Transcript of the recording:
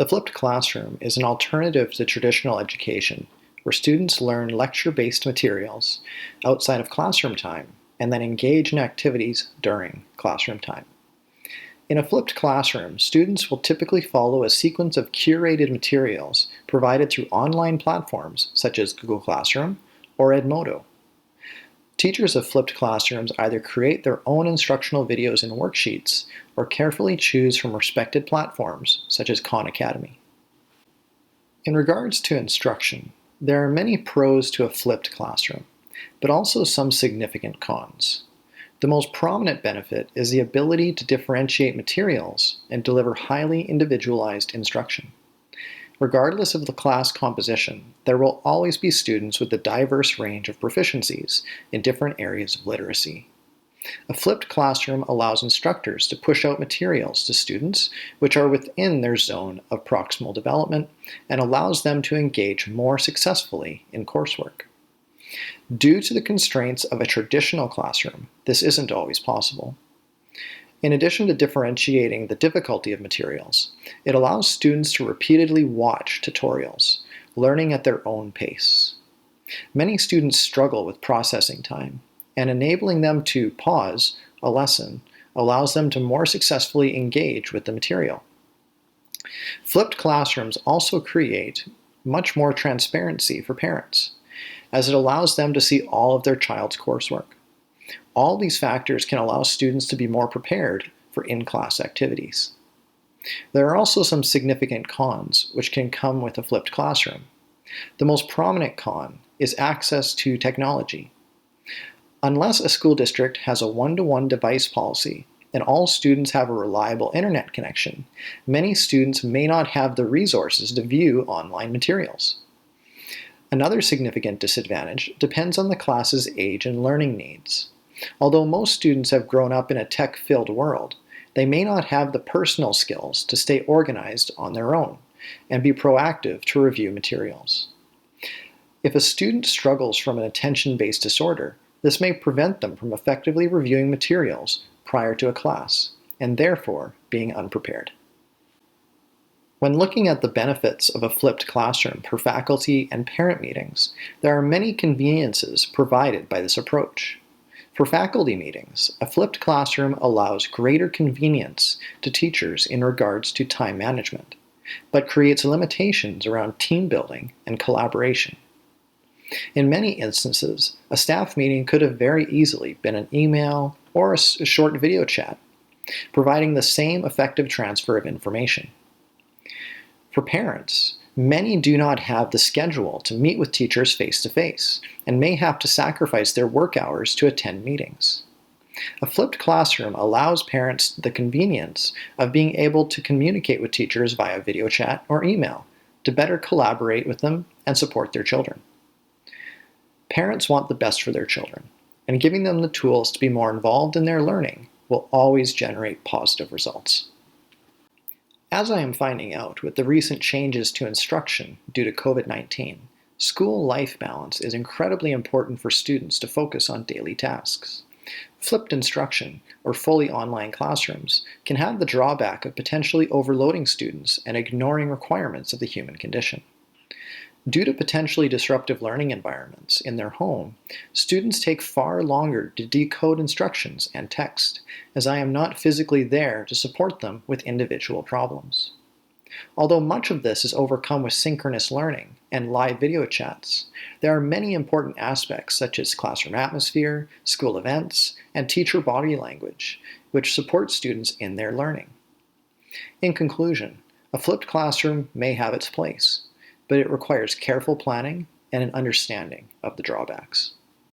The flipped classroom is an alternative to traditional education where students learn lecture-based materials outside of classroom time and then engage in activities during classroom time. In a flipped classroom, students will typically follow a sequence of curated materials provided through online platforms such as Google Classroom or Edmodo. Teachers of flipped classrooms either create their own instructional videos and worksheets or carefully choose from respected platforms such as Khan Academy. In regards to instruction, there are many pros to a flipped classroom, but also some significant cons. The most prominent benefit is the ability to differentiate materials and deliver highly individualized instruction. Regardless of the class composition, there will always be students with a diverse range of proficiencies in different areas of literacy. A flipped classroom allows instructors to push out materials to students which are within their zone of proximal development and allows them to engage more successfully in coursework. Due to the constraints of a traditional classroom, this isn't always possible. In addition to differentiating the difficulty of materials, it allows students to repeatedly watch tutorials, learning at their own pace. Many students struggle with processing time, and enabling them to pause a lesson allows them to more successfully engage with the material. Flipped classrooms also create much more transparency for parents, as it allows them to see all of their child's coursework. All these factors can allow students to be more prepared for in-class activities. There are also some significant cons which can come with a flipped classroom. The most prominent con is access to technology. Unless a school district has a one-to-one device policy and all students have a reliable internet connection, many students may not have the resources to view online materials. Another significant disadvantage depends on the class's age and learning needs. Although most students have grown up in a tech-filled world, they may not have the personal skills to stay organized on their own and be proactive to review materials. If a student struggles from an attention-based disorder, this may prevent them from effectively reviewing materials prior to a class, and therefore being unprepared. When looking at the benefits of a flipped classroom for faculty and parent meetings, there are many conveniences provided by this approach. For faculty meetings, a flipped classroom allows greater convenience to teachers in regards to time management, but creates limitations around team building and collaboration. In many instances, a staff meeting could have very easily been an email or a short video chat, providing the same effective transfer of information. For parents, many do not have the schedule to meet with teachers face-to-face and may have to sacrifice their work hours to attend meetings. A flipped classroom allows parents the convenience of being able to communicate with teachers via video chat or email to better collaborate with them and support their children. Parents want the best for their children, and giving them the tools to be more involved in their learning will always generate positive results. As I am finding out with the recent changes to instruction due to COVID-19, school-life balance is incredibly important for students to focus on daily tasks. Flipped instruction, or fully online classrooms, can have the drawback of potentially overloading students and ignoring requirements of the human condition. Due to potentially disruptive learning environments in their home, students take far longer to decode instructions and text, as I am not physically there to support them with individual problems. Although much of this is overcome with synchronous learning and live video chats, there are many important aspects such as classroom atmosphere, school events, and teacher body language, which support students in their learning. In conclusion, a flipped classroom may have its place, but it requires careful planning and an understanding of the drawbacks.